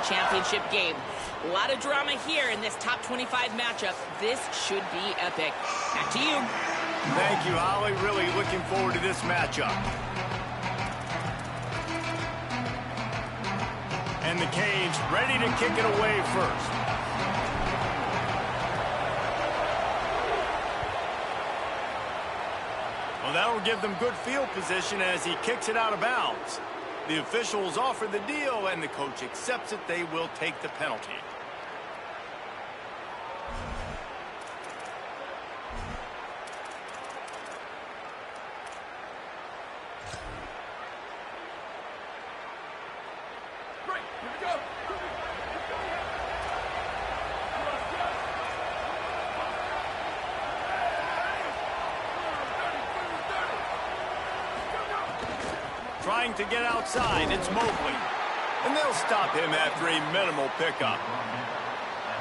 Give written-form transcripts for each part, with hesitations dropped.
championship game. A lot of drama here in this top 25 matchup. This should be epic. Back to you. Thank you, Holly. Really looking forward to this matchup. And the Canes ready to kick it away first. Well, that'll give them good field position as he kicks it out of bounds. The officials offer the deal, and the coach accepts it. They will take the penalty. Trying to get outside, it's Mobley. And they'll stop him after a minimal pickup.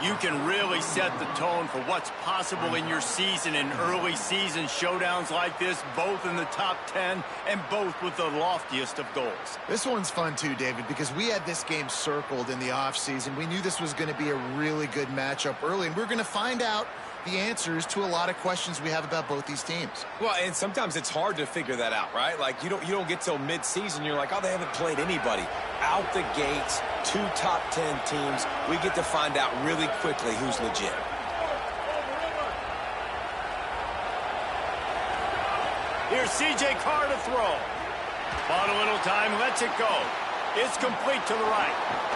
You can really set the tone for what's possible in your season in early season showdowns like this, both in the top 10 and both with the loftiest of goals. This one's fun too, David, because we had this game circled in the offseason. We knew this was going to be a really good matchup early, and we're going to find out the answers to a lot of questions we have about both these teams. Well, and sometimes it's hard to figure that out, right? Like, you don't get till mid-season, you're like, oh, they haven't played anybody. Out the gates, 2 top 10 teams, we get to find out really quickly who's legit. Here's C.J. Carr to throw. Bought a little time, lets it go. It's complete to the right.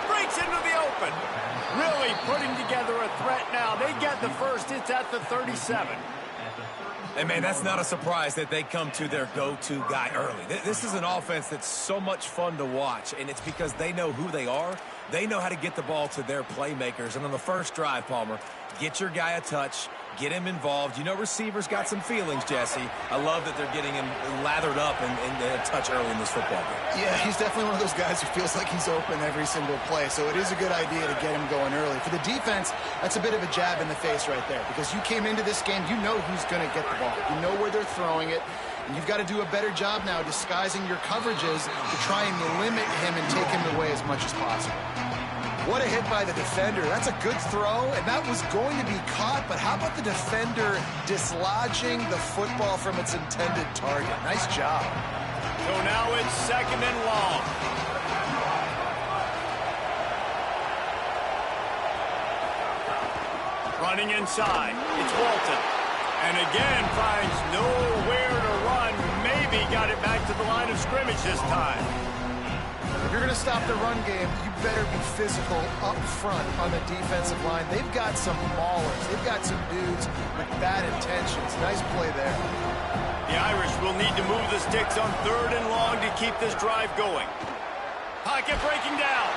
Breaks into the open. Really putting together a threat now. They get the first. It's at the 37. And, man, that's not a surprise that they come to their go-to guy early. This is an offense that's so much fun to watch, and it's because they know who they are. They know how to get the ball to their playmakers. And on the first drive, Palmer, get your guy a touch, get him involved. You know receivers got some feelings, Jesse. I love that they're getting him lathered up and a touch early in this football game. Yeah, he's definitely one of those guys who feels like he's open every single play, so it is a good idea to get him going early. For the defense, that's a bit of a jab in the face right there, because you came into this game, you know who's going to get the ball. You know where they're throwing it, and you've got to do a better job now disguising your coverages to try and limit him and take him away as much as possible. What a hit by the defender. That's a good throw, and that was going to be caught, but how about the defender dislodging the football from its intended target? Nice job. So now it's 2nd and long. Running inside. It's Walton. And again finds nowhere to run. Maybe got it back to the line of scrimmage this time. If you're going to stop the run game, you better be physical up front on the defensive line. They've got some maulers. They've got some dudes with bad intentions. Nice play there. The Irish will need to move the sticks on 3rd and long to keep this drive going. Pocket breaking down.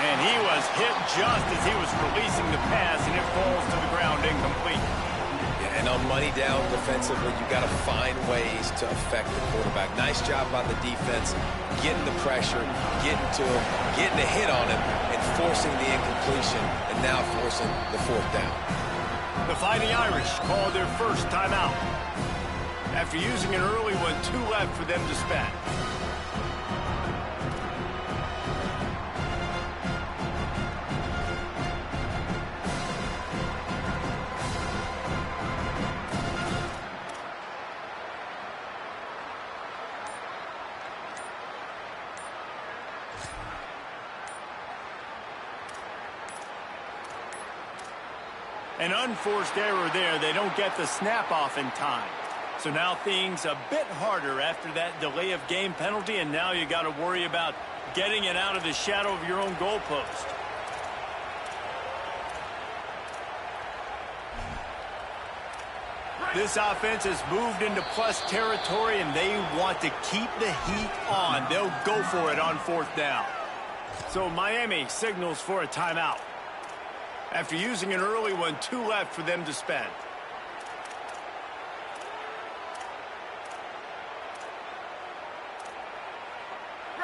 And he was hit just as he was releasing the pass, and it falls to the ground incomplete. And on money down defensively, you got to find ways to affect the quarterback. Nice job by the defense, getting the pressure, getting to him, getting a hit on him, and forcing the incompletion, and now forcing the 4th down. The Fighting Irish called their first timeout. After using an early one, 2 left for them to spend. An unforced error there. They don't get the snap off in time. So now things a bit harder after that delay of game penalty, and now you got to worry about getting it out of the shadow of your own goalpost. This offense has moved into plus territory, and they want to keep the heat on. They'll go for it on 4th down. So Miami signals for a timeout. After using an early one, 2 left for them to spend.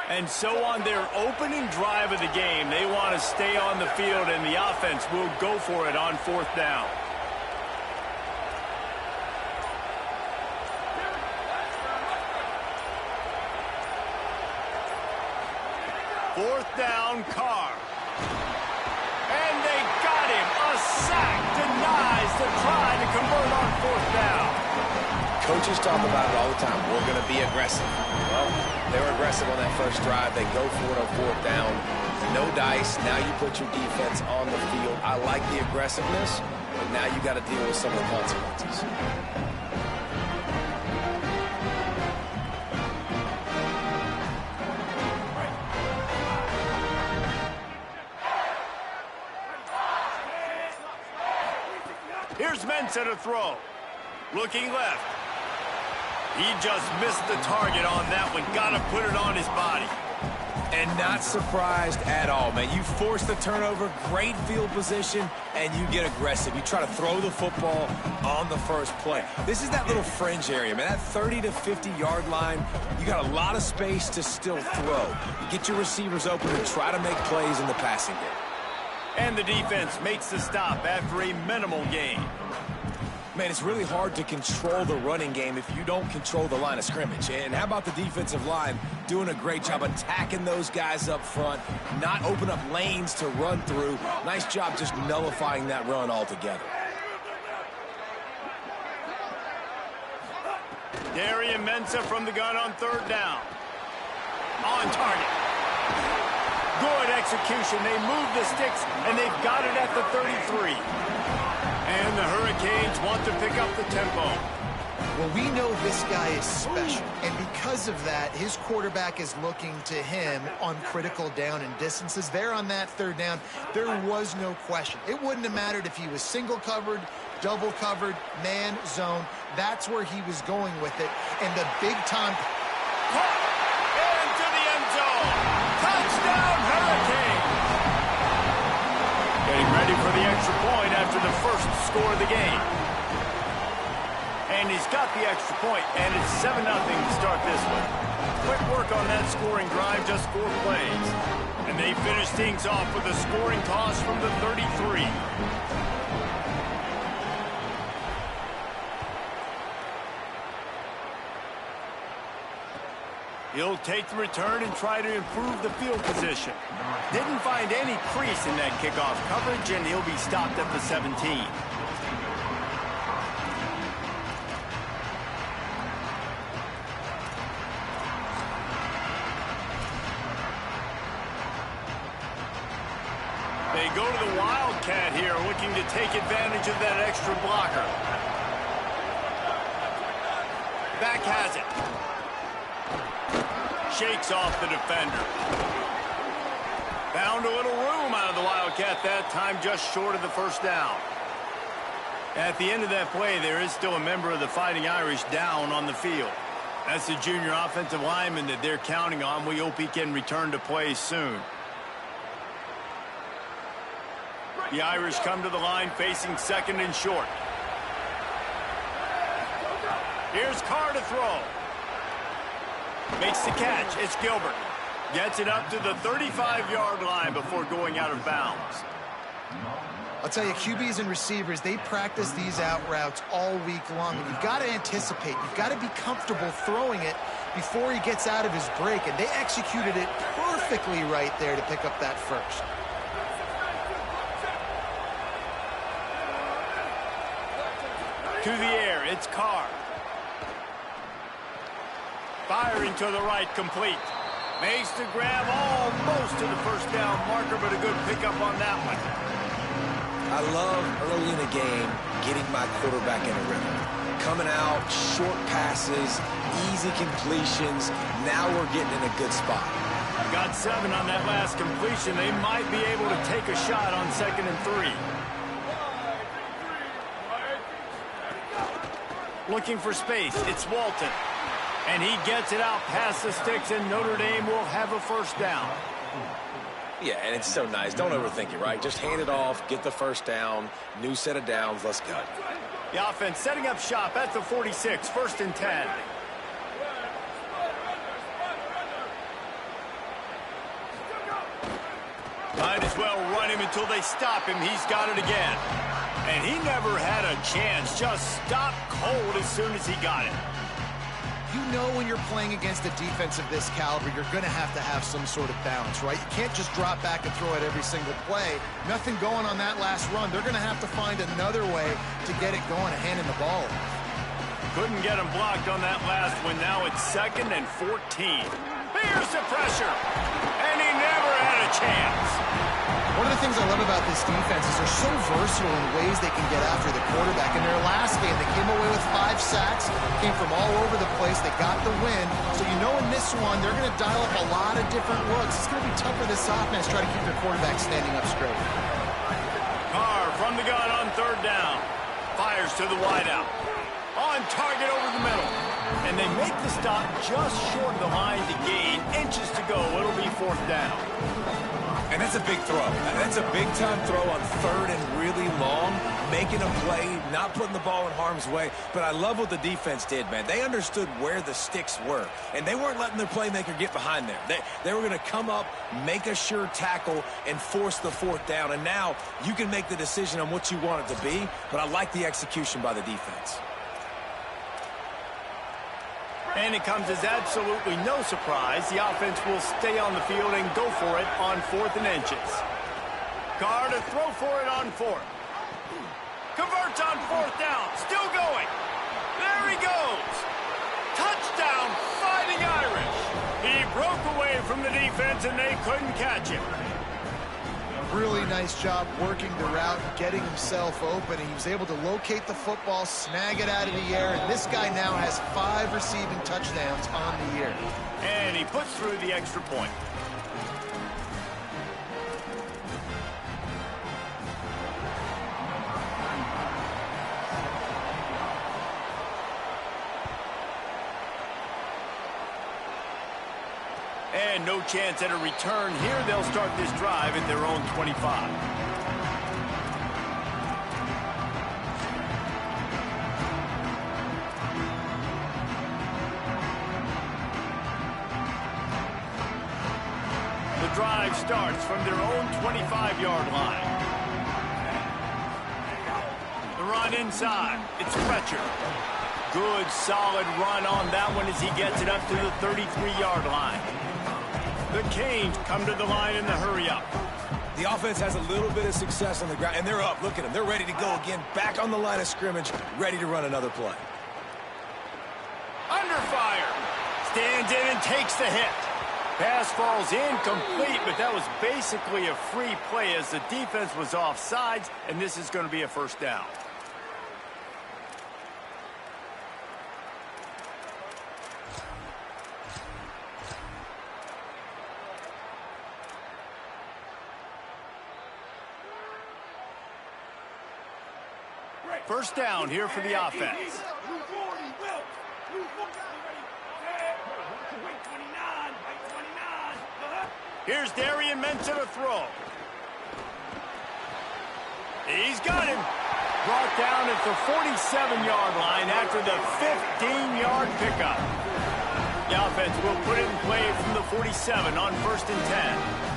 And so on their opening drive of the game, they want to stay on the field, and the offense will go for it on 4th down. Fourth down, Carr. Coaches talk about it all the time. We're going to be aggressive. Well, they were aggressive on that first drive. They go for it on fourth down. No dice. Now you put your defense on the field. I like the aggressiveness, but now you got to deal with some of the consequences. Here's Ncaa to throw. Looking left. He just missed the target on that one. Got to put it on his body. And not surprised at all, man. You force the turnover, great field position, and you get aggressive. You try to throw the football on the first play. This is that little fringe area, man. That 30 to 50-yard line, you got a lot of space to still throw. You get your receivers open and try to make plays in the passing game. And the defense makes the stop after a minimal gain. Man, it's really hard to control the running game if you don't control the line of scrimmage. And how about the defensive line doing a great job attacking those guys up front, not open up lanes to run through. Nice job just nullifying that run altogether. Ncaa from the gun on third down. On target. Good execution. They move the sticks, and they've got it at the 33. And the Hurricanes want to pick up the tempo. Well, we know this guy is special, and because of that, his quarterback is looking to him on critical down and distances. There on that third down, there was no question. It wouldn't have mattered if he was single covered, double covered, man, zone. That's where he was going with it. And the big time... Into the end zone. Touchdown, Hurricanes. Getting ready for the extra point after the first score of the game. And he's got the extra point, and it's 7-0 to start this one. Quick work on that scoring drive, just 4 plays. And they finish things off with a scoring toss from the 33. He'll take the return and try to improve the field position. Didn't find any crease in that kickoff coverage, and he'll be stopped at the 17. They go to the Wildcat here, looking to take advantage of that extra blocker. Back has it. Shakes off the defender. Found a little room out of the Wildcat that time, just short of the first down. At the end of that play, there is still a member of the Fighting Irish down on the field. That's the junior offensive lineman that they're counting on. We hope he can return to play soon. The Irish come to the line facing second and short. Here's Carr to throw. Makes the catch. It's Gilbert. Gets it up to the 35-yard line before going out of bounds. I'll tell you, QBs and receivers, they practice these out routes all week long. And you've got to anticipate. You've got to be comfortable throwing it before he gets out of his break. And they executed it perfectly right there to pick up that first. To the air, it's Carr. Firing to the right, complete. Makes the grab almost to the first down marker, but a good pickup on that one. I love early in the game getting my quarterback in a rhythm. Coming out, short passes, easy completions. Now we're getting in a good spot. Got 7 on that last completion. They might be able to take a shot on 2nd and 3. Looking for space. It's Walton. And he gets it out past the sticks, and Notre Dame will have a first down. Yeah, and it's so nice. Don't overthink it, right? Just hand it off, get the first down, new set of downs, let's go. The offense setting up shop at the 46, 1st and 10. Might as well run him until they stop him. He's got it again. And he never had a chance. Just stopped cold as soon as he got it. You know when you're playing against a defense of this caliber, you're going to have some sort of balance, right? You can't just drop back and throw it every single play. Nothing going on that last run. They're going to have to find another way to get it going and handing the ball. Couldn't get him blocked on that last one. Now it's 2nd and 14. Here's the pressure. And he never had a chance. One of the things I love about this defense is they're so versatile in ways they can get after the quarterback. In their last game, they came away with 5 sacks, came from all over the place. They got the win. So you know in this one, they're going to dial up a lot of different looks. It's going to be tough for this offense to try to keep their quarterback standing up straight. Carr from the gun on 3rd down. Fires to the wideout. On target over the middle. And they make the stop just short of the line to gain. Inches to go. It'll be 4th down. And that's a big throw. That's a big-time throw on 3rd and really long, making a play, not putting the ball in harm's way. But I love what the defense did, man. They understood where the sticks were, and they weren't letting their playmaker get behind there. They were going to come up, make a sure tackle, and force the 4th down. And now you can make the decision on what you want it to be, but I like the execution by the defense. And it comes as absolutely no surprise. The offense will stay on the field and go for it on 4th and inches. Carr to throw for it on 4th. Converts on 4th down. Still going. There he goes. Touchdown, Fighting Irish. He broke away from the defense and they couldn't catch him. Really nice job working the route, getting himself open. He was able to locate the football, snag it out of the air, and this guy now has 5 receiving touchdowns on the year. And he puts through the extra point. And no chance at a return here. They'll start this drive at their own 25. The drive starts from their own 25-yard line. The run inside. It's Fletcher. Good, solid run on that one as he gets it up to the 33-yard line. The Canes come to the line in the hurry-up. The offense has a little bit of success on the ground, and they're up. Look at them. They're ready to go again, back on the line of scrimmage, ready to run another play. Under fire. Stands in and takes the hit. Pass falls incomplete, but that was basically a free play as the defense was offsides, and this is going to be a 1st down. First down here for the offense. Here's Darian Ncaa to throw. He's got him. Brought down at the 47-yard line after the 15-yard pickup. The offense will put it in play from the 47 on 1st and 10.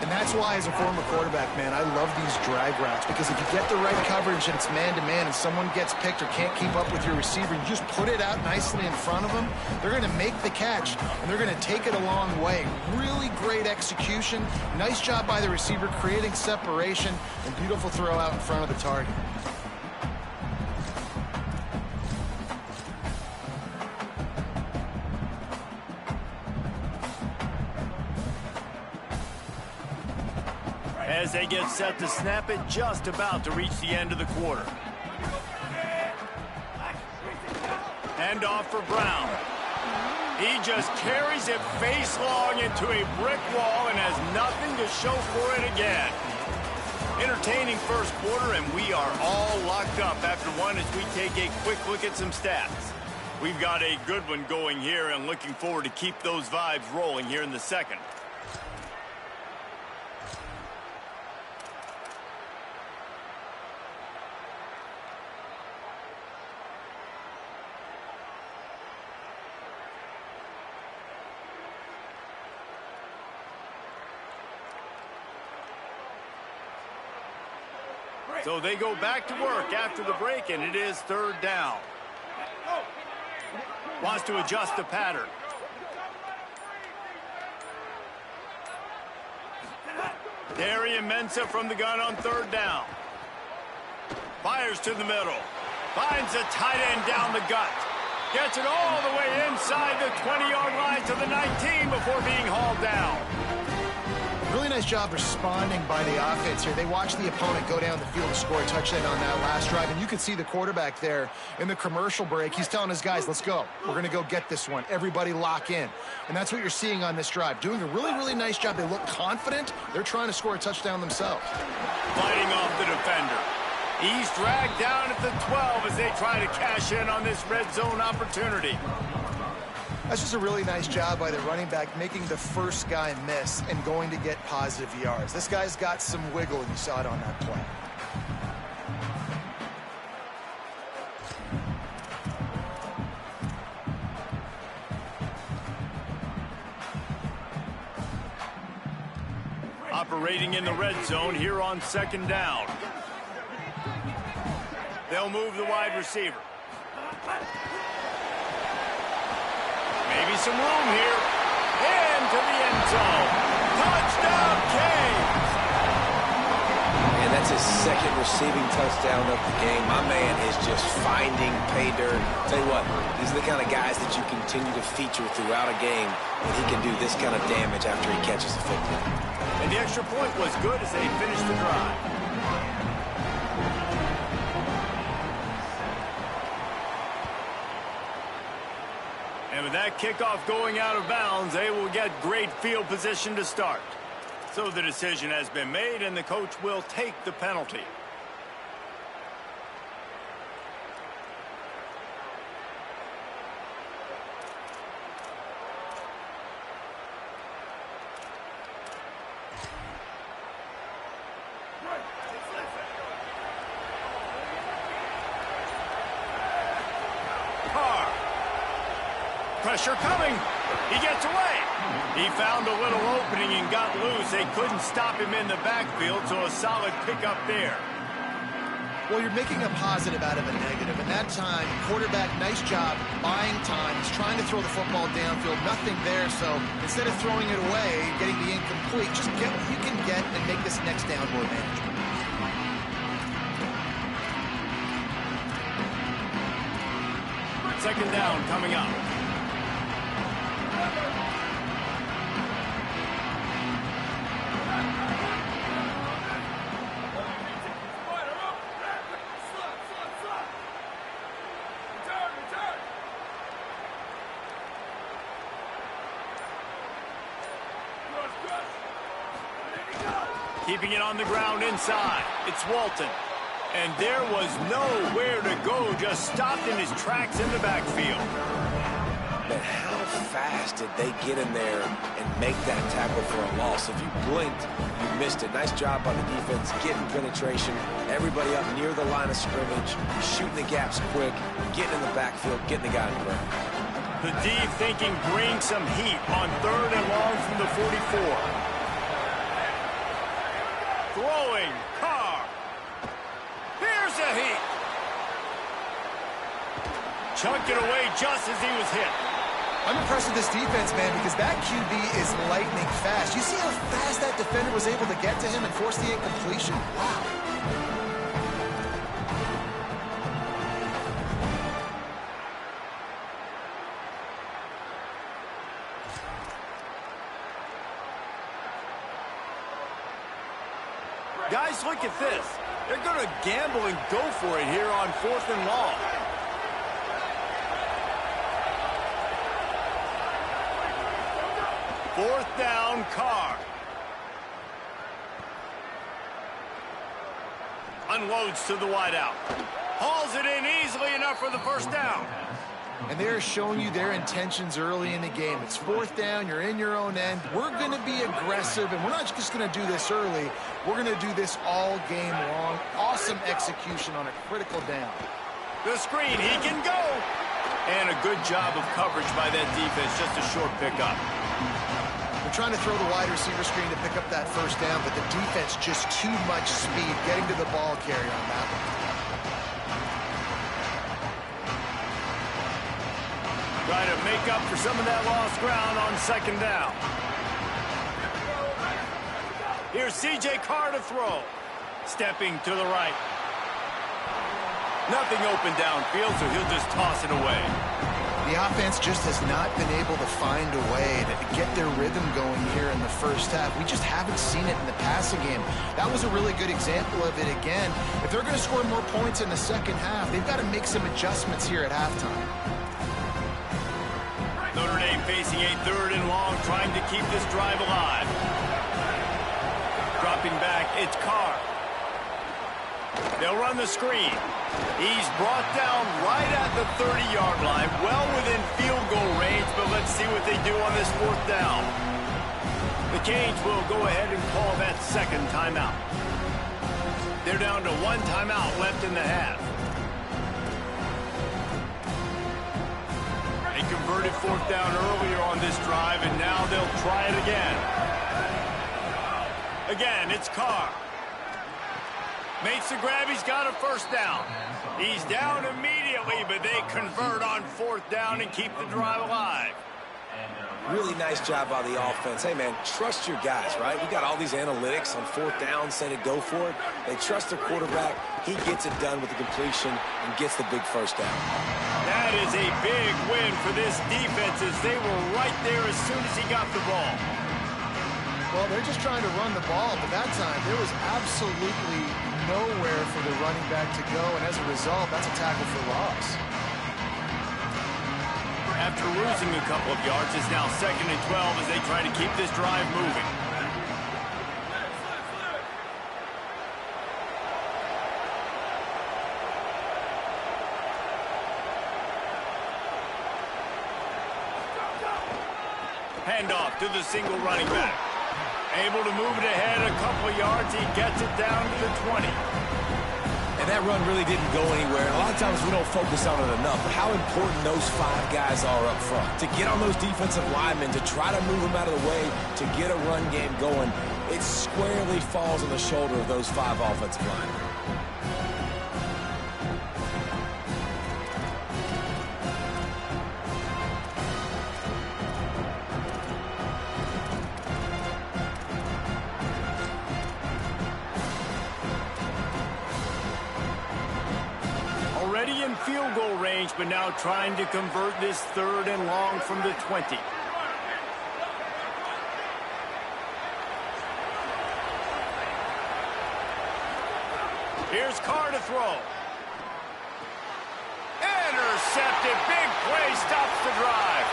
And that's why, as a former quarterback, man, I love these drag routes, because if you get the right coverage and it's man-to-man and someone gets picked or can't keep up with your receiver, you just put it out nicely in front of them, they're going to make the catch, and they're going to take it a long way. Really great execution. Nice job by the receiver creating separation, and beautiful throw out in front of the target. As they get set to snap it, just about to reach the end of the quarter. Hand off for Brown. He just carries it face long into a brick wall and has nothing to show for it again. Entertaining first quarter, and we are all locked up after one as we take a quick look at some stats. We've got a good one going here and looking forward to keep those vibes rolling here in the second. So they go back to work after the break, and it is 3rd down. Wants to adjust the pattern. Darian Ncaa from the gun on 3rd down. Fires to the middle. Finds a tight end down the gut. Gets it all the way inside the 20-yard line to the 19 before being hauled down. Really nice job responding by the offense here. They watched the opponent go down the field to score a touchdown on that last drive, and you can see the quarterback there in the commercial break. He's telling his guys, let's go. We're going to go get this one. Everybody lock in. And that's what you're seeing on this drive. Doing a really, really nice job. They look confident. They're trying to score a touchdown themselves. Fighting off the defender. He's dragged down at the 12 as they try to cash in on this red zone opportunity. That's just a really nice job by the running back, making the first guy miss and going to get positive yards. This guy's got some wiggle, and you saw it on that play. Operating in the red zone here on second down. They'll move the wide receiver. Maybe some room here. Into the end zone. Touchdown, Kane. And that's his second receiving touchdown of the game. My man is just finding pay dirt. Tell you what, these are the kind of guys that you continue to feature throughout a game when he can do this kind of damage after he catches the football. And the extra point was good as they finished the drive. And with that kickoff going out of bounds, they will get great field position to start. So the decision has been made, and the coach will take the penalty. Pressure coming. He gets away. He found a little opening and got loose. They couldn't stop him in the backfield, so a solid pickup there. Well, you're making a positive out of a negative. And that time, quarterback, nice job, buying time. He's trying to throw the football downfield. Nothing there, so instead of throwing it away, getting the incomplete, just get what you can get and make this next down more manageable. Second down coming up. Keeping it on the ground inside. It's Walton. And there was nowhere to go, just stopped in his tracks in the backfield. But how fast did they get in there and make that tackle for a loss? If you blinked, you missed it. Nice job by the defense, getting penetration. Everybody up near the line of scrimmage, shooting the gaps quick, getting in the backfield, getting the guy in the ground. The D thinking bring some heat on 3rd and long from the 44. Throwing, Carr. Here's a heat. Chunked it away just as he was hit. I'm impressed with this defense, man, because that QB is lightning fast. You see how fast that defender was able to get to him and force the incompletion? Wow. Guys, look at this. They're going to gamble and go for it here on 4th and long. Fourth down, Carr. Unloads to the wideout. Hauls it in easily enough for the first down. And they're showing you their intentions early in the game. It's 4th down, you're in your own end. We're going to be aggressive, and we're not just going to do this early. We're going to do this all game long. Awesome execution on a critical down. The screen, he can go. And a good job of coverage by that defense, just a short pickup. They're trying to throw the wide receiver screen to pick up that first down, but the defense just too much speed getting to the ball carrier on that one. Trying to make up for some of that lost ground on 2nd down. Here's C.J. Carr to throw. Stepping to the right. Nothing open downfield, so he'll just toss it away. The offense just has not been able to find a way to get their rhythm going here in the first half. We just haven't seen it in the passing game. That was a really good example of it again. If they're going to score more points in the second half, they've got to make some adjustments here at halftime. Notre Dame facing a 3rd and long, trying to keep this drive alive. Dropping back, it's Carr. They'll run the screen. He's brought down right at the 30-yard line, well within field goal range, but let's see what they do on this 4th down. The Canes will go ahead and call that 2nd timeout. They're down to 1 timeout left in the half. They converted 4th down earlier on this drive, and now they'll try it again. Again, it's Carr. Makes the grab, he's got a 1st down. He's down immediately, but they convert on 4th down and keep the drive alive. Really nice job by the offense. Hey, man, trust your guys, right? We got all these analytics on 4th down saying to go for it. They trust their quarterback. He gets it done with the completion and gets the big 1st down. That is a big win for this defense as they were right there as soon as he got the ball. Well, they're just trying to run the ball, but that time there was absolutely nowhere for the running back to go, and as a result, that's a tackle for loss. After losing a couple of yards, it's now 2nd and 12 as they try to keep this drive moving. Handoff to the single running back. Able to move it ahead a couple of yards. He gets it down to the 20. And that run really didn't go anywhere. A lot of times we don't focus on it enough, but how important those 5 guys are up front. To get on those defensive linemen, to try to move them out of the way, to get a run game going, it squarely falls on the shoulder of those 5 offensive linemen. Already in field goal range, but now trying to convert this 3rd and long from the 20. Here's Carr to throw. Intercepted. Big play stops the drive.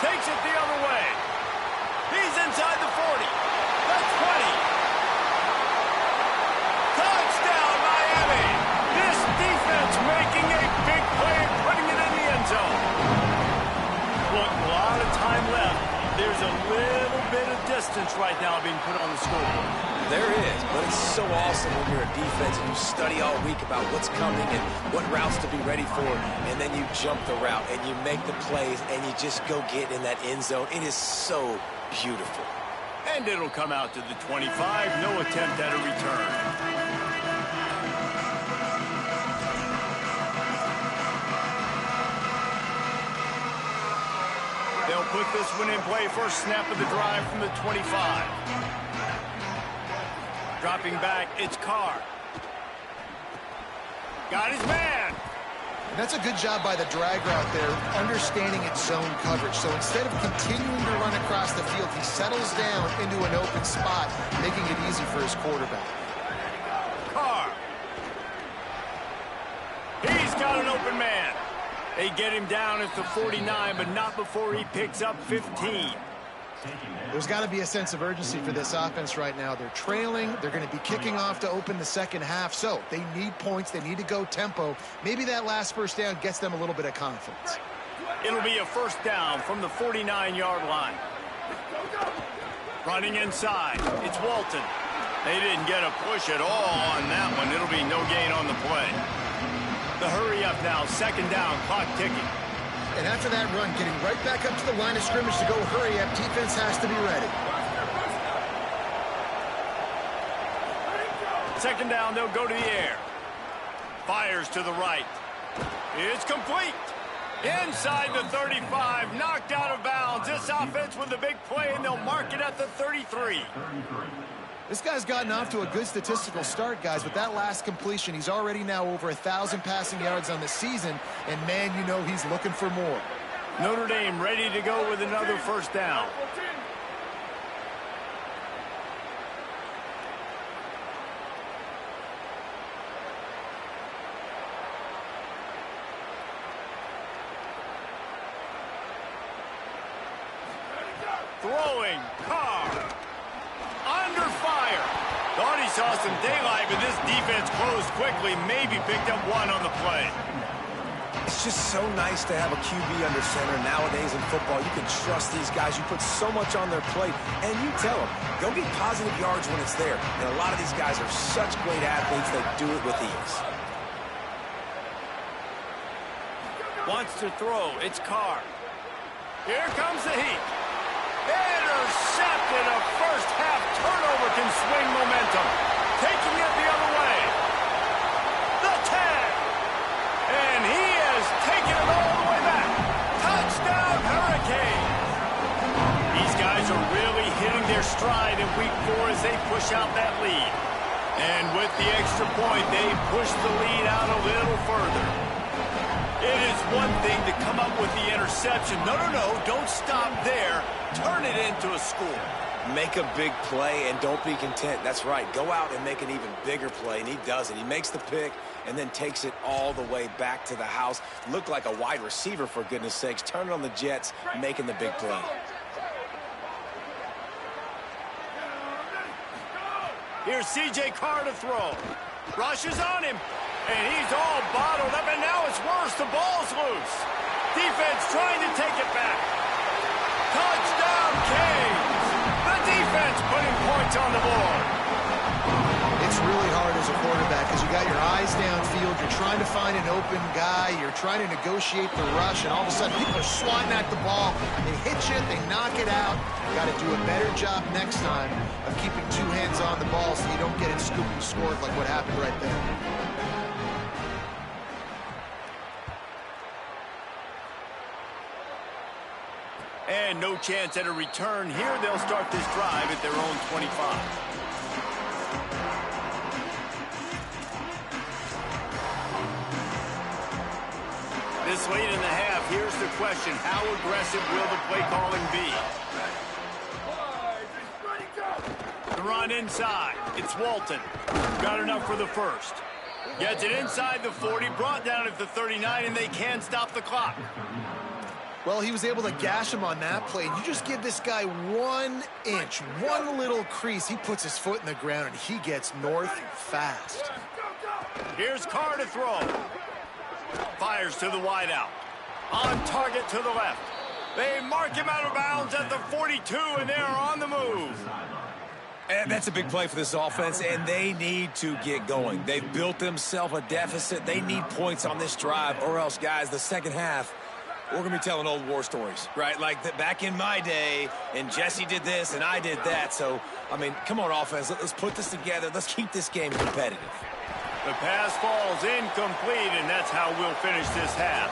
Takes it the other way. He's inside the 40. The 20. Touchdown, Miami. This defense making a big play and putting it in the end zone. Look, a lot of time left. There's a little bit of distance right now being put on the scoreboard. There is, but it's so awesome when you're a defense and you study all week about what's coming and what routes to be ready for, and then you jump the route and you make the plays and you just go get in that end zone. It is so beautiful. And it'll come out to the 25. No attempt at a return. They'll put this one in play. First snap of the drive from the 25. Dropping back, it's Carr. Got his man. And that's a good job by the drag route there, understanding its zone coverage. So instead of continuing to run across the field, he settles down into an open spot, making it easy for his quarterback. Carr. He's got an open man. They get him down at the 49, but not before he picks up 15. There's got to be a sense of urgency for this offense right now. They're trailing. They're going to be kicking off to open the second half. So they need points. They need to go tempo. Maybe that last first down gets them a little bit of confidence. It'll be a first down from the 49-yard line. Running inside. It's Walton. They didn't get a push at all on that one. It'll be no gain on the play. The hurry up now. Second down. Clock ticking. And after that run, getting right back up to the line of scrimmage to go hurry up, defense has to be ready. Second down, they'll go to the air. Fires to the right. It's complete. Inside the 35, knocked out of bounds. This offense with a big play, and they'll mark it at the 33. This guy's gotten off to a good statistical start, guys, but that last completion, he's already now over 1,000 passing yards on the season, and man, you know he's looking for more. Notre Dame ready to go with another first down. Throwing, Carr, under fire. Thought he saw some daylight, but this defense closed quickly, maybe picked up one on the play. It's just so nice to have a QB under center. Nowadays in football, you can trust these guys. You put so much on their plate, and you tell them, go get positive yards when it's there. And a lot of these guys are such great athletes, they do it with ease. Wants to throw, it's Carr. Here comes the heat. Intercepted. A first half turnover can swing momentum. Taking it the other way. The 10. And he has taken it all the way back. Touchdown Hurricane. These guys are really hitting their stride in week 4 as they push out that lead. And with the extra point, they push the lead out a little further. It is one thing to come up with the interception. No, don't stop there. Turn it into a score. Make a big play and don't be content. That's right. Go out and make an even bigger play, and he does it. He makes the pick and then takes it all the way back to the house. Looked like a wide receiver, for goodness sakes. Turn it on the Jets, making the big play. Here's C.J. Carr to throw. Rushes on him. And he's all bottled up, and now it's worse. The ball's loose. Defense trying to take it back. Touchdown, Canes. The defense putting points on the board. It's really hard as a quarterback because you got your eyes downfield. You're trying to find an open guy. You're trying to negotiate the rush, and all of a sudden people are swatting at the ball. They hit you. They knock it out. You got to do a better job next time of keeping two hands on the ball so you don't get it scooped and scored like what happened right there. And no chance at a return here. They'll start this drive at their own 25. This late in the half, here's the question. How aggressive will the play calling be? The run inside. It's Walton. Got enough for the first. Gets it inside the 40, brought down at the 39, and they can't stop the clock. Well, he was able to gash him on that play. You just give this guy 1 inch, one little crease. He puts his foot in the ground, and he gets north fast. Here's Carr to throw. Fires to the wideout. On target to the left. They mark him out of bounds at the 42, and they're on the move. And that's a big play for this offense, and they need to get going. They've built themselves a deficit. They need points on this drive, or else, guys, the second half, we're going to be telling old war stories, right? Like back in my day, and Jesse did this, and I did that. So, I mean, come on, offense. Let's put this together. Let's keep this game competitive. The pass falls incomplete, and that's how we'll finish this half.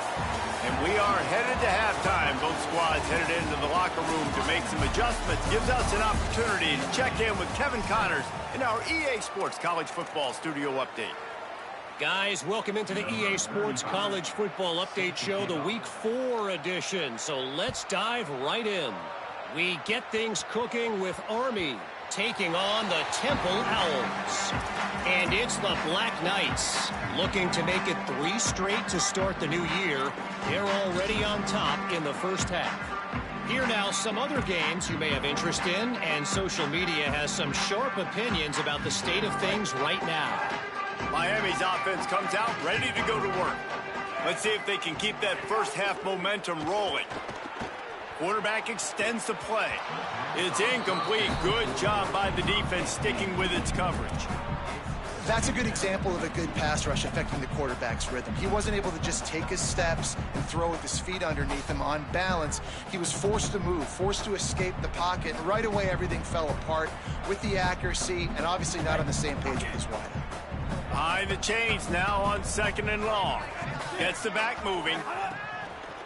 And we are headed to halftime. Both squads headed into the locker room to make some adjustments. Gives us an opportunity to check in with Kevin Connors in our EA Sports College Football Studio Update. Guys, welcome into the EA Sports College Football Update Show, the Week 4 edition. So let's dive right in. We get things cooking with Army taking on the Temple Owls. And it's the Black Knights looking to make it 3 straight to start the new year. They're already on top in the first half. Here now, some other games you may have interest in, and social media has some sharp opinions about the state of things right now. Miami's offense comes out ready to go to work. Let's see if they can keep that first half momentum rolling. Quarterback extends the play. It's incomplete. Good job by the defense sticking with its coverage. That's a good example of a good pass rush affecting the quarterback's rhythm. He wasn't able to just take his steps and throw with his feet underneath him on balance. He was forced to move, forced to escape the pocket, and right away everything fell apart with the accuracy and obviously not on the same page with his wideout. Behind the chains now on 2nd and long. Gets the back moving.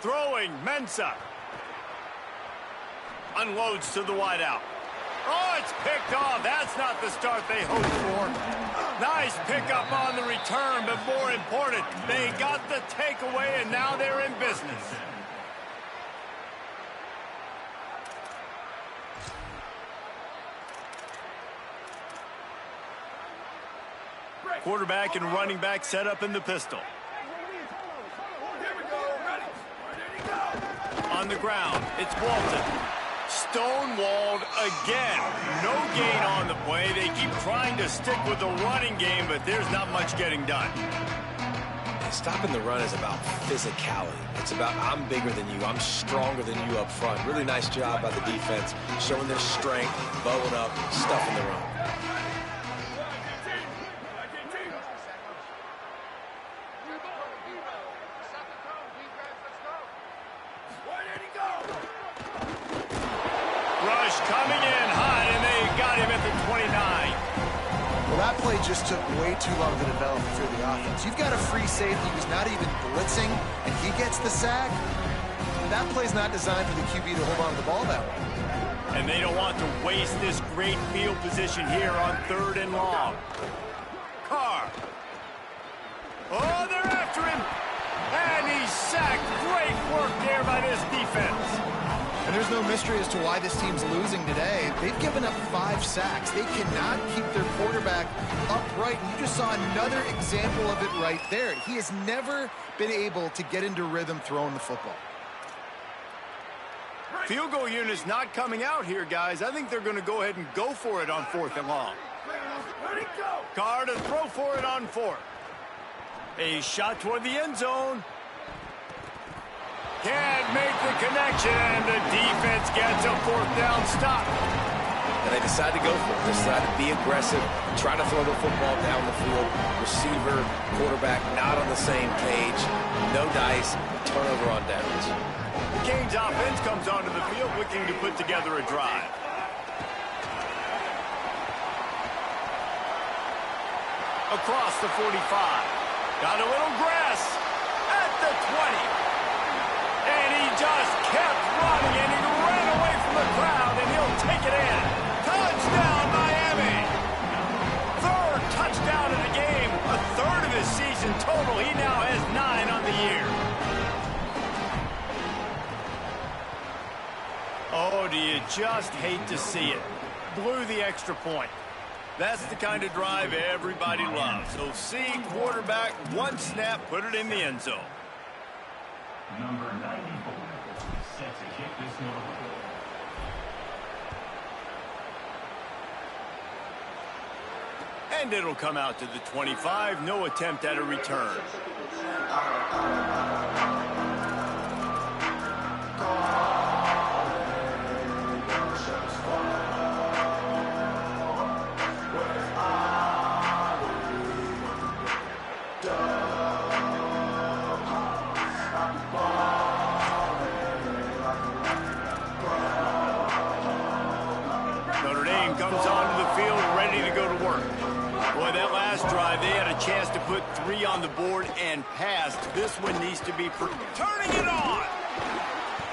Throwing, Ncaa. Unloads to the wideout. Oh, it's picked off. That's not the start they hoped for. Nice pickup on the return, but more important, they got the takeaway, and now they're in business. Quarterback and running back set up in the pistol. On the ground, it's Walton. Stonewalled again. No gain on the play. They keep trying to stick with the running game, but there's not much getting done. Stopping the run is about physicality. It's about I'm bigger than you. I'm stronger than you up front. Really nice job by the defense, showing their strength, bowing up, stuffing the run. Rush coming in hot, and they got him at the 29. Well, that play just took way too long to develop for the offense. You've got a free safety who's not even blitzing, and he gets the sack. That play's not designed for the QB to hold on to the ball that way. And they don't want to waste this great field position here on 3rd and long. Carr. Oh, they're after him. And he's sacked. Great work there by this defense. And there's no mystery as to why this team's losing today. They've given up 5 sacks. They cannot keep their quarterback upright. And you just saw another example of it right there. He has never been able to get into rhythm throwing the football. Field goal unit's not coming out here, guys. I think they're going to go ahead and go for it on 4th and long. Carr to throw for it on 4th. A shot toward the end zone. Can't make the connection, and the defense gets a 4th down stop. And they decide to go for it. They decide to be aggressive, try to throw the football down the field. Receiver, quarterback, not on the same page. No dice, turnover on downs. The Canes offense comes onto the field looking to put together a drive. Across the 45. Got a little grass at the 20. And he just kept running, and he ran away from the crowd, and he'll take it in. Touchdown, Miami! 3rd touchdown of the game, a 3rd of his season total. He now has 9 on the year. Oh, do you just hate to see it? Blew the extra point. That's the kind of drive everybody loves. So see quarterback, 1 snap, put it in the end zone. Number 94, set to kick this number 4. And it'll come out to the 25. No attempt at a return. Comes onto the field ready to go to work. Boy, that last drive, they had a chance to put 3 on the board and passed. This one needs to be turning it on.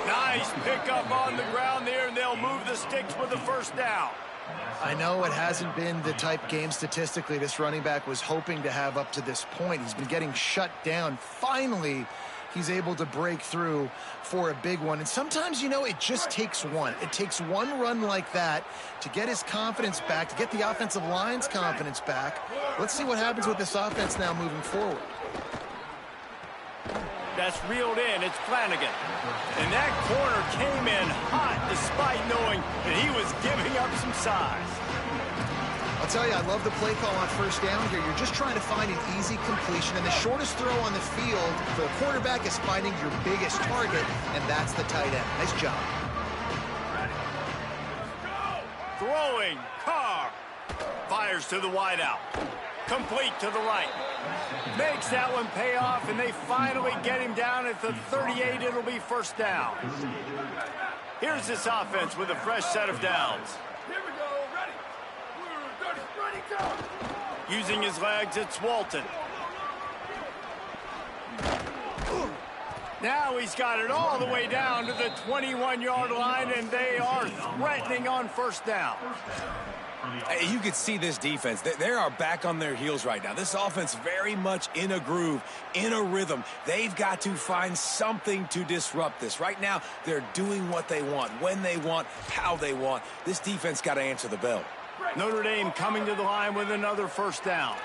Nice pickup on the ground there, and they'll move the sticks with the 1st down. I know it hasn't been the type game statistically this running back was hoping to have up to this point. He's been getting shut down. Finally, he's able to break through for a big one. And sometimes, you know, it just takes one. It takes one run like that to get his confidence back, to get the offensive line's confidence back. Let's see what happens with this offense now moving forward. That's reeled in. It's Flanagan. And that corner came in hot despite knowing that he was giving up some size. I'll tell you, I love the play call on 1st down here. You're just trying to find an easy completion, and the shortest throw on the field for the quarterback is finding your biggest target, and that's the tight end. Nice job. Throwing, Carr. Fires to the wideout. Complete to the right. Makes that one pay off, and they finally get him down at the 38. It'll be 1st down. Here's this offense with a fresh set of downs. Here we go, ready. Ready, go. Using his legs, it's Walton. Now he's got it all the way down to the 21-yard line, and they are threatening on 1st down. You could see this defense. They are back on their heels right now. This offense very much in a groove, in a rhythm. They've got to find something to disrupt this. Right now, they're doing what they want, when they want, how they want. This defense got to answer the bell. Notre Dame coming to the line with another 1st down.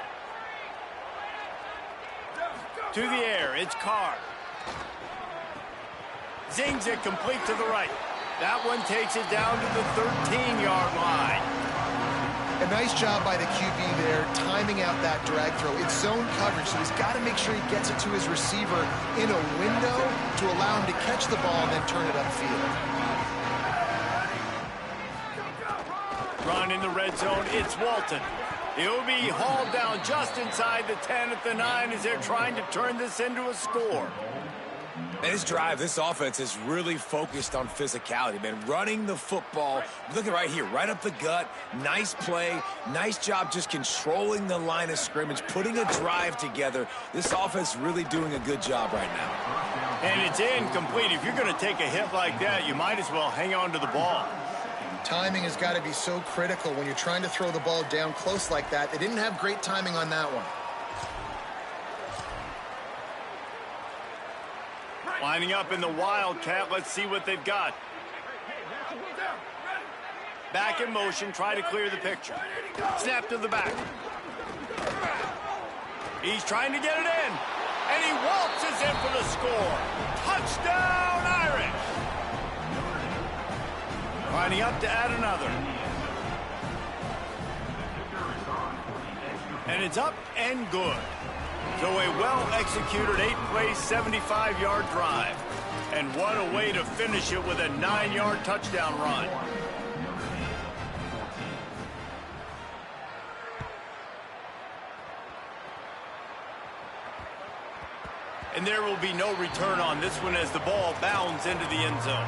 To the air, it's Carr. Zings it complete to the right. That one takes it down to the 13-yard line. A nice job by the QB there, timing out that drag throw. It's zone coverage, so he's got to make sure he gets it to his receiver in a window to allow him to catch the ball and then turn it upfield. Run in the red zone, it's Walton. He'll be hauled down just inside the 10 at the 9 as they're trying to turn this into a score. And this drive, this offense is really focused on physicality, man. Running the football, look at right here, right up the gut. Nice play, nice job just controlling the line of scrimmage, putting a drive together. This offense really doing a good job right now. And it's incomplete. If you're going to take a hit like that, you might as well hang on to the ball. Timing has got to be so critical when you're trying to throw the ball down close like that. They didn't have great timing on that one. Lining up in the Wildcat. Let's see what they've got. Back in motion. Try to clear the picture. Snap to the back. He's trying to get it in. And he waltzes in for the score. Touchdown, Irish. Lining up to add another. And it's up and good. So a well-executed 8-play, 75-yard drive. And what a way to finish it with a 9-yard touchdown run. And there will be no return on this one as the ball bounds into the end zone.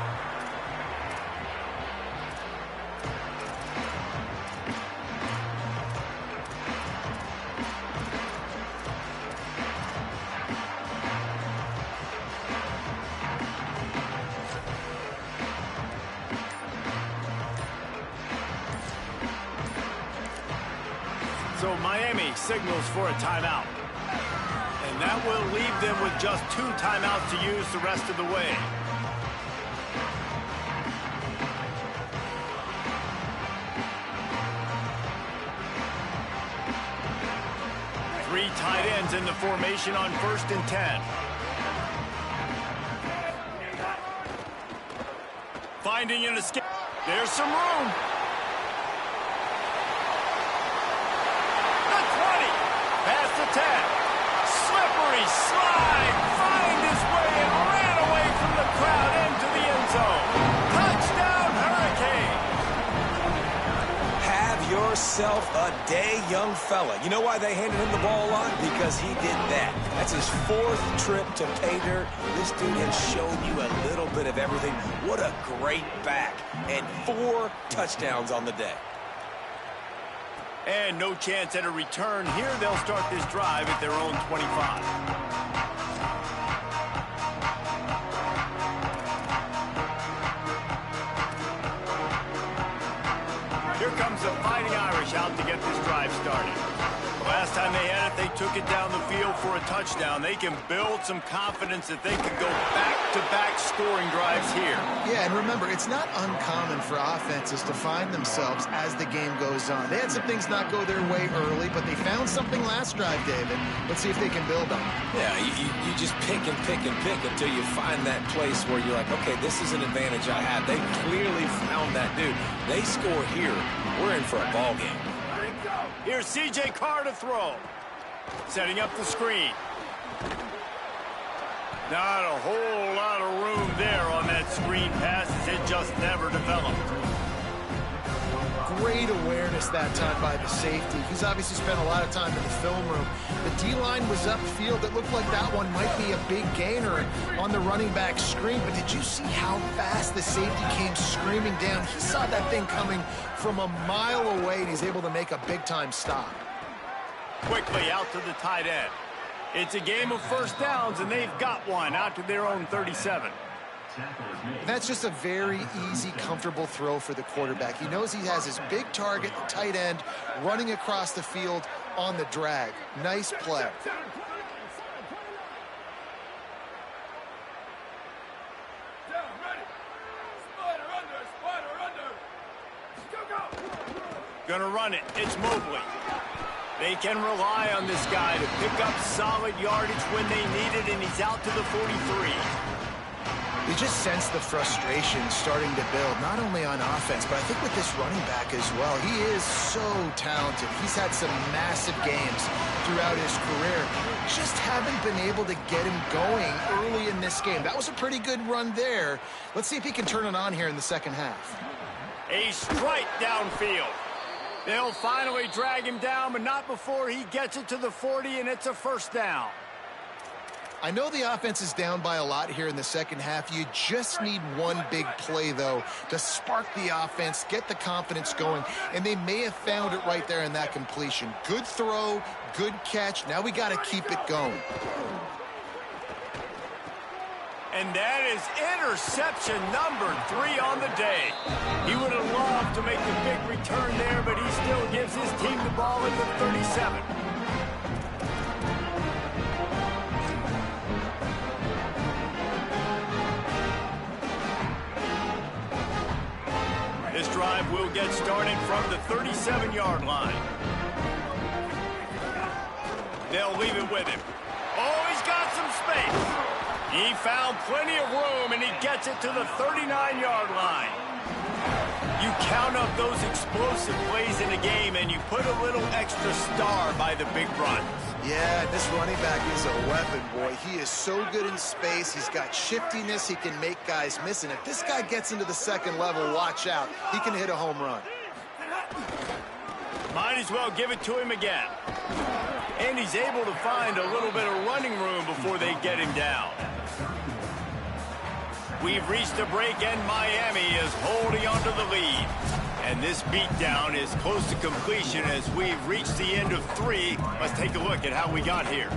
So Miami signals for a timeout. And that will leave them with just 2 timeouts to use the rest of the way. Three tight ends in the formation on 1st and 10. Finding an escape. There's some room. Past the 10. Slippery slide. Find his way and ran away from the crowd into the end zone. Touchdown, Hurricane. Have yourself a day, young fella. You know why they handed him the ball a lot? Because he did that. That's his 4th trip to pay dirt. This dude has shown you a little bit of everything. What a great back. And 4 touchdowns on the day. And no chance at a return. Here they'll start this drive at their own 25. Here comes the Fighting Irish out to get this drive started. Last time they had it, they took it down the field for a touchdown. They can build some confidence that they can go back-to-back scoring drives here. Yeah, and remember, it's not uncommon for offenses to find themselves as the game goes on. They had some things not go their way early, but they found something last drive, David. Let's see if they can build on it. Yeah, you just pick and pick and pick until you find that place where you're like, okay, this is an advantage I have. They clearly found that dude. They score here. We're in for a ball game. Here's C.J. Carr to throw. Setting up the screen. Not a whole lot of room there on that screen pass as it just never developed. Great awareness that time by the safety. He's obviously spent a lot of time in the film room. The D-line was upfield. It looked like that one might be a big gainer on the running back screen. But did you see how fast the safety came screaming down? He saw that thing coming from a mile away, and he's able to make a big-time stop. Quickly out to the tight end. It's a game of first downs, and they've got one out to their own 37. That's just a very easy, comfortable throw for the quarterback. He knows he has his big target, the tight end, running across the field on the drag. Nice play. Gonna run it. It's Mobley. They can rely on this guy to pick up solid yardage when they need it, and he's out to the 43. You just sense the frustration starting to build, not only on offense, but I think with this running back as well. He is so talented. He's had some massive games throughout his career. Just haven't been able to get him going early in this game. That was a pretty good run there. Let's see if he can turn it on here in the second half. A strike downfield. They'll finally drag him down, but not before he gets it to the 40, and it's a first down. I know the offense is down by a lot here in the second half. You just need one big play, though, to spark the offense, get the confidence going, and they may have found it right there in that completion. Good throw, good catch. Now we got to keep it going. And that is interception number 3 on the day. He would have loved to make the big return there, but he still gives his team the ball at the 37. This drive will get started from the 37-yard line. They'll leave it with him. Oh, he's got some space. He found plenty of room, and he gets it to the 39-yard line. You count up those explosive plays in a game, and you put a little extra star by the big runs. Yeah, this running back is a weapon, boy. He is so good in space. He's got shiftiness. He can make guys miss. And if this guy gets into the second level, watch out. He can hit a home run. Might as well give it to him again. And he's able to find a little bit of running room before they get him down. We've reached a break, and Miami is holding onto the lead. And this beatdown is close to completion as we've reached the end of 3. Let's take a look at how we got here.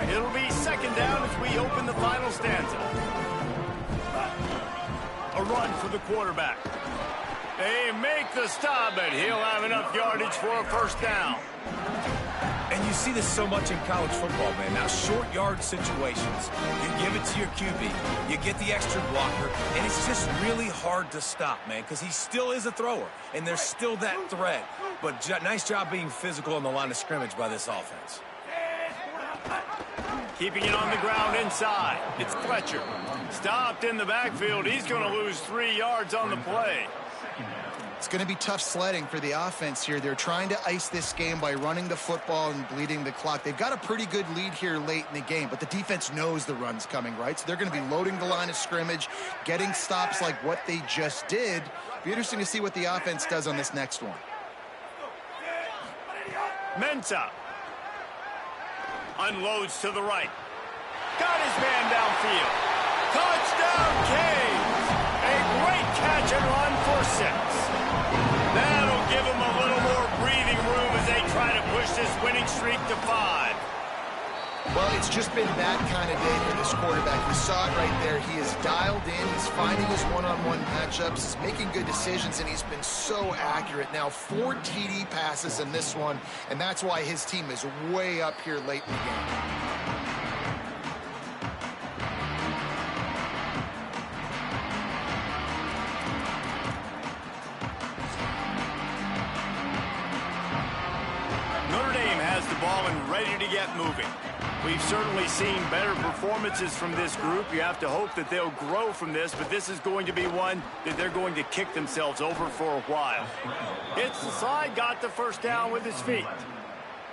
It'll be second down as we open the final stanza. A run for the quarterback. They make the stop, but he'll have enough yardage for a first down. And you see this so much in college football, man. Now, short yard situations, you give it to your QB, you get the extra blocker, and it's just really hard to stop, man, because he still is a thrower, and there's still that threat. But nice job being physical on the line of scrimmage by this offense. Keeping it on the ground inside. It's Fletcher. Stopped in the backfield. He's going to lose 3 yards on the play. It's going to be tough sledding for the offense here. They're trying to ice this game by running the football and bleeding the clock. They've got a pretty good lead here late in the game, but the defense knows the run's coming, right? So they're going to be loading the line of scrimmage, getting stops like what they just did. Be interesting to see what the offense does on this next one. Ncaa unloads to the right. Got his man downfield. Touchdown, Canes! A great catch and run for 6. That'll give him a little more breathing room as they try to push this winning streak to 5. Well, it's just been that kind of day for this quarterback. You saw it right there. He is dialed in. He's finding his one-on-one matchups. He's making good decisions, and he's been so accurate. Now, 4 TD passes in this one, and that's why his team is way up here late in the game. And ready to get moving. We've certainly seen better performances from this group. You have to hope that they'll grow from this, but this is going to be one that they're going to kick themselves over for a while. Hits the slide, got the first down with his feet.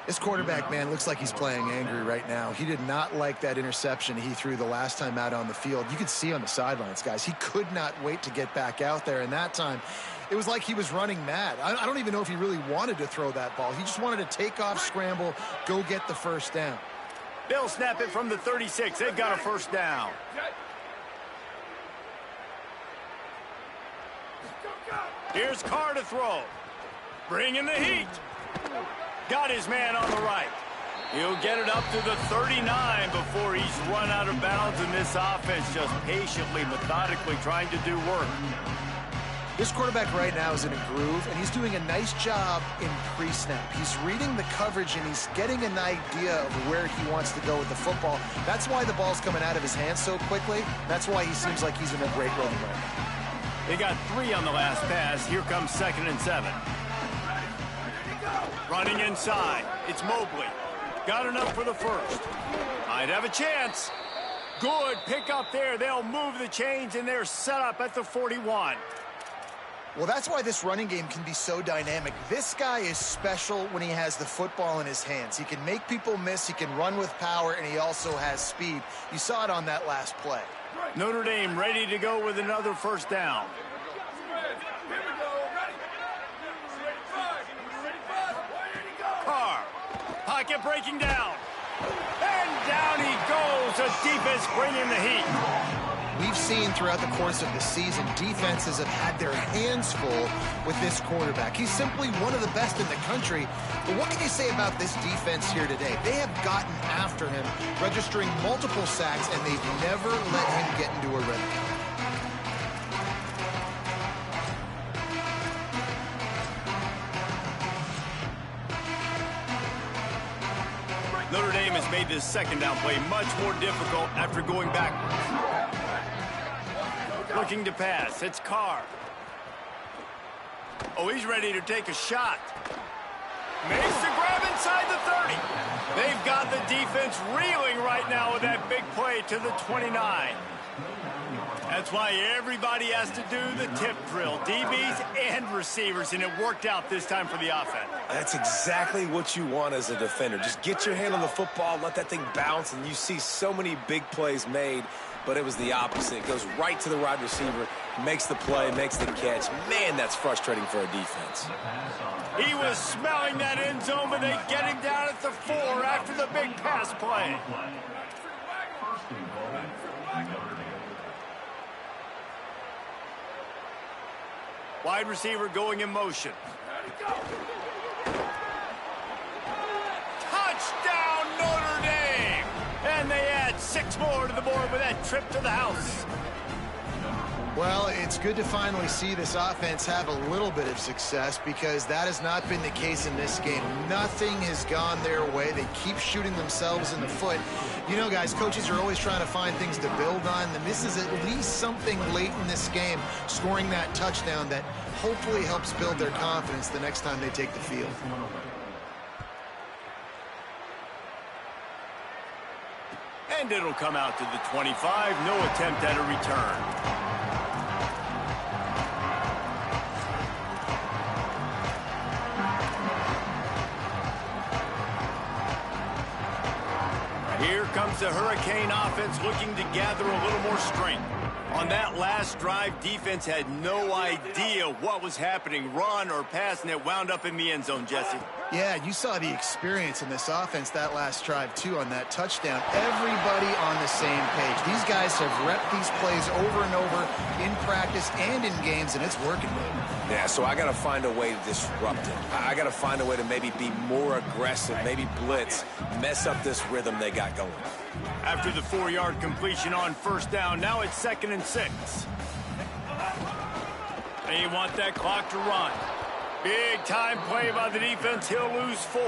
This quarterback, man, looks like he's playing angry right now. He did not like that interception he threw the last time out on the field. You could see on the sidelines, guys, he could not wait to get back out there, and that time it was like he was running mad. I don't even know if he really wanted to throw that ball. He just wanted to take off, scramble, go get the first down. They'll snap it from the 36. They've got a first down. Here's Carr to throw. Bringing the heat. Got his man on the right. He'll get it up to the 39 before he's run out of bounds, and this offense just patiently, methodically trying to do work. This quarterback right now is in a groove, and he's doing a nice job in pre-snap. He's reading the coverage, and he's getting an idea of where he wants to go with the football. That's why the ball's coming out of his hands so quickly. That's why he seems like he's in a great rhythm right now. They got 3 on the last pass. Here comes 2nd and 7. Running inside. It's Mobley. Got enough for the first. Might have a chance. Good pick up there. They'll move the chains, and they're set up at the 41. Well, that's why this running game can be so dynamic. This guy is special when he has the football in his hands. He can make people miss, he can run with power, and he also has speed. You saw it on that last play. Notre Dame ready to go with another first down. Carr, pocket breaking down. And down he goes. The defense bringing the heat. We've seen throughout the course of the season, defenses have had their hands full with this quarterback. He's simply one of the best in the country. But what can you say about this defense here today? They have gotten after him, registering multiple sacks, and they've never let him get into a rhythm. Notre Dame has made this 2nd down play much more difficult after going backwards. Looking to pass. It's Carr. Oh, he's ready to take a shot. Makes the grab inside the 30. They've got the defense reeling right now with that big play to the 29. That's why everybody has to do the tip drill, DBs and receivers, and it worked out this time for the offense. That's exactly what you want as a defender. Just get your hand on the football, let that thing bounce, and you see so many big plays made, but it was the opposite. It goes right to the wide receiver, makes the play, makes the catch. Man, that's frustrating for a defense. He was smelling that end zone, but they get him down at the 4 after the big pass play. Wide receiver going in motion. Touchdown, Notre Dame! And they add 6 more to the board with that trip to the house. Well, it's good to finally see this offense have a little bit of success because that has not been the case in this game. Nothing has gone their way. They keep shooting themselves in the foot. You know, guys, coaches are always trying to find things to build on, and this is at least something late in this game, scoring that touchdown that hopefully helps build their confidence the next time they take the field. And it'll come out to the 25. No attempt at a return. Here comes the Hurricane offense looking to gather a little more strength. On that last drive, defense had no idea what was happening, run or pass, and it wound up in the end zone, Jesse. Yeah, you saw the experience in this offense that last drive, too, on that touchdown. Everybody on the same page. These guys have repped these plays over and over in practice and in games, and it's working. Yeah, so I got to find a way to disrupt it. I got to find a way to maybe be more aggressive, maybe blitz, mess up this rhythm they got going. After the 4-yard completion on first down, now it's 2nd and 6. They want that clock to run. Big time play by the defense. He'll lose 4.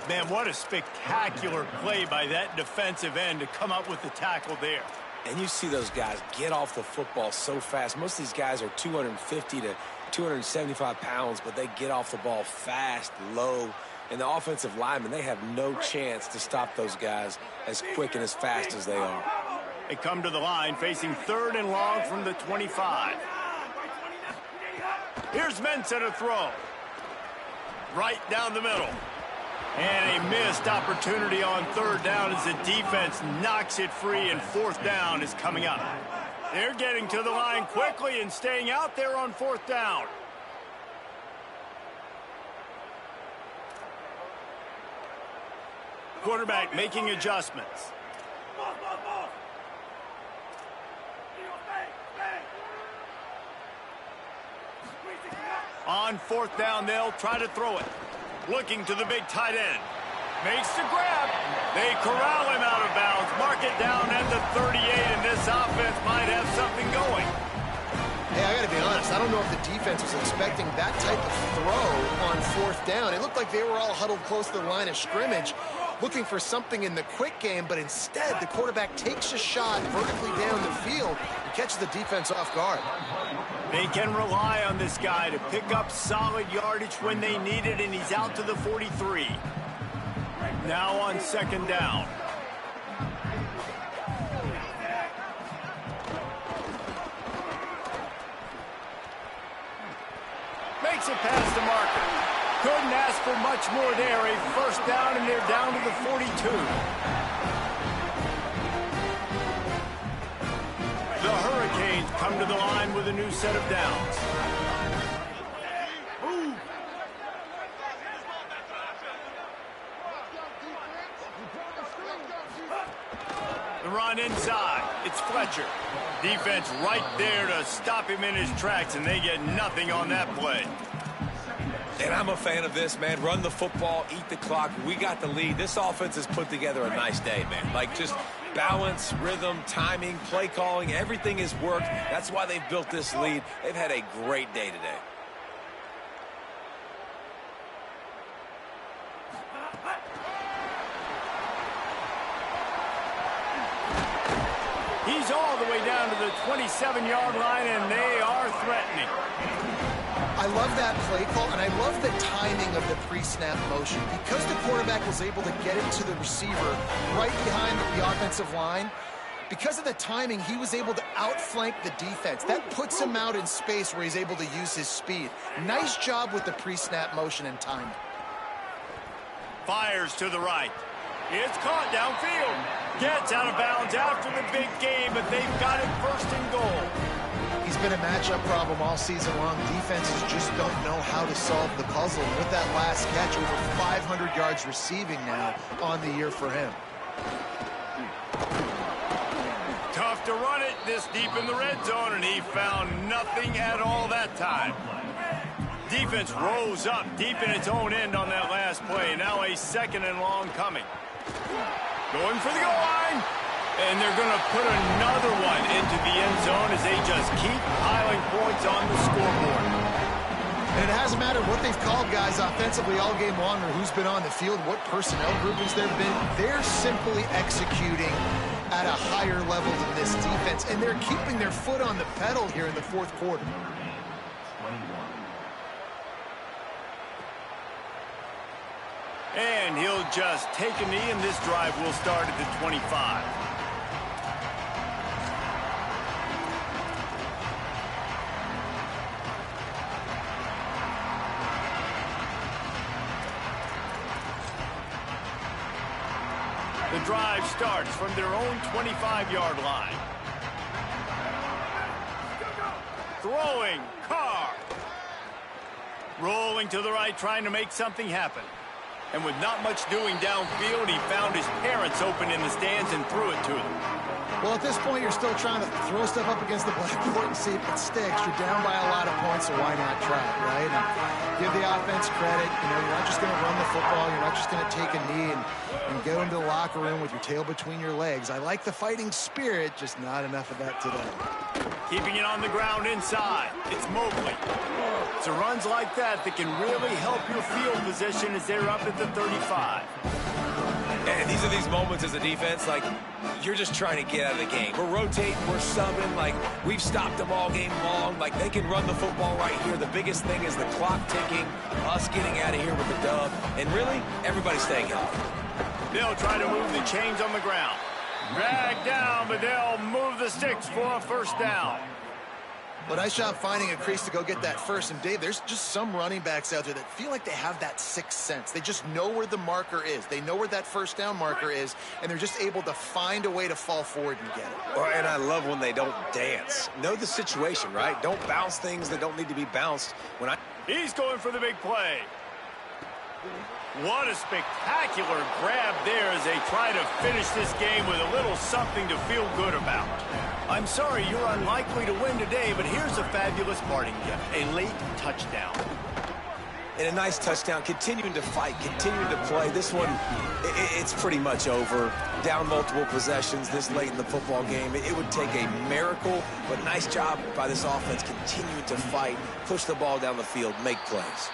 Man, what a spectacular play by that defensive end to come up with the tackle there. And you see those guys get off the football so fast. Most of these guys are 250 to 275 pounds, but they get off the ball fast, low. And the offensive linemen, they have no chance to stop those guys as quick and as fast as they are. They come to the line facing 3rd and long from the 25. Here's Ncaa to throw. Right down the middle. And a missed opportunity on 3rd down as the defense knocks it free, and 4th down is coming up. They're getting to the line quickly and staying out there on 4th down. Quarterback making adjustments. On 4th down, they'll try to throw it. Looking to the big tight end. Makes the grab. They corral him out of bounds. Mark it down at the 38, and this offense might have something going. Hey, I got to be honest. I don't know if the defense was expecting that type of throw on fourth down. It looked like they were all huddled close to the line of scrimmage, looking for something in the quick game, but instead the quarterback takes a shot vertically down the field and catches the defense off guard. They can rely on this guy to pick up solid yardage when they need it, and he's out to the 43. Now on second down. Makes it past the marker. Couldn't ask for much more there. A first down, and they're down to the 42. The Hurricanes come to the line with a new set of downs. The run inside. It's Fletcher. Defense right there to stop him in his tracks, and they get nothing on that play. And I'm a fan of this, man. Run the football, eat the clock. We got the lead. This offense has put together a nice day, man. Like, just balance, rhythm, timing, play calling, everything has worked. That's why they've built this lead. They've had a great day today. He's all the way down to the 27-yard line, and they are threatening. I love that play call, and I love the timing of the pre-snap motion. Because the quarterback was able to get it to the receiver right behind the offensive line, because of the timing, he was able to outflank the defense. That puts him out in space where he's able to use his speed. Nice job with the pre-snap motion and timing. Fires to the right. It's caught downfield. Gets out of bounds after the big game, but they've got it first and goal. He's been a matchup problem all season long. Defenses just don't know how to solve the puzzle. And with that last catch, over 500 yards receiving now on the year for him. Tough to run it this deep in the red zone, and he found nothing at all that time. Defense rose up deep in its own end on that last play. Now a second and long coming. Going for the goal line. And they're going to put another one into the end zone as they just keep piling points on the scoreboard. And it hasn't mattered what they've called guys offensively all game long or who's been on the field, what personnel groupings there have been. They're simply executing at a higher level than this defense, and they're keeping their foot on the pedal here in the fourth quarter. And he'll just take a knee, and this drive will start at the 25. The drive starts from their own 25-yard line. Throwing, Carr. Rolling to the right, trying to make something happen. And with not much doing downfield, he found his parents open in the stands and threw it to them. Well, at this point, you're still trying to throw stuff up against the blackboard and see if it sticks. You're down by a lot of points, so why not try it, right? And give the offense credit. You know, you're not just going to run the football. You're not just going to take a knee and go into the locker room with your tail between your legs. I like the fighting spirit, just not enough of that today. Keeping it on the ground inside. It's Mobley. So runs like that can really help your field position as they're up at the 35. And these are these moments as a defense, like, you're just trying to get out of the game. We're rotating, we're subbing, like, we've stopped them all game long. Like, they can run the football right here. The biggest thing is the clock ticking, us getting out of here with the dub, and really, everybody staying healthy. They'll try to move the chains on the ground. Drag down, but they'll move the sticks for a first down. But nice job finding a crease to go get that first. And, Dave, there's just some running backs out there that feel like they have that sixth sense. They just know where the marker is. They know where that first down marker is, and they're just able to find a way to fall forward and get it. Well, and I love when they don't dance. Know the situation, right? Don't bounce things that don't need to be bounced. He's going for the big play. What a spectacular grab there as they try to finish this game with a little something to feel good about. I'm sorry you're unlikely to win today, but here's a fabulous parting gift, a late touchdown. and a nice touchdown, continuing to fight, continuing to play. This one, it's pretty much over. Down multiple possessions this late in the football game. It would take a miracle, but nice job by this offense continuing to fight, push the ball down the field, make plays.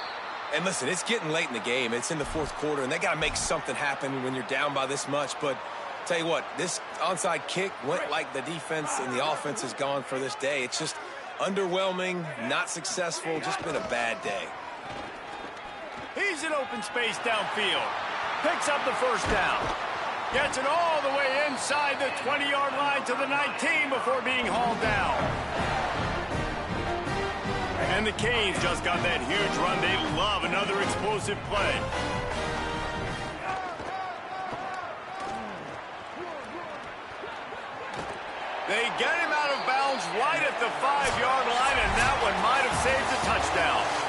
And listen, it's getting late in the game. It's in the fourth quarter, and they got to make something happen when you're down by this much. But tell you what, this onside kick went like the defense and the offense is gone for this day. It's just underwhelming, not successful, just been a bad day. He's in open space downfield. Picks up the first down. Gets it all the way inside the 20-yard line to the 19 before being hauled down. And the Canes just got that huge run. They love another explosive play. They get him out of bounds right at the 5-yard line, and that one might have saved a touchdown.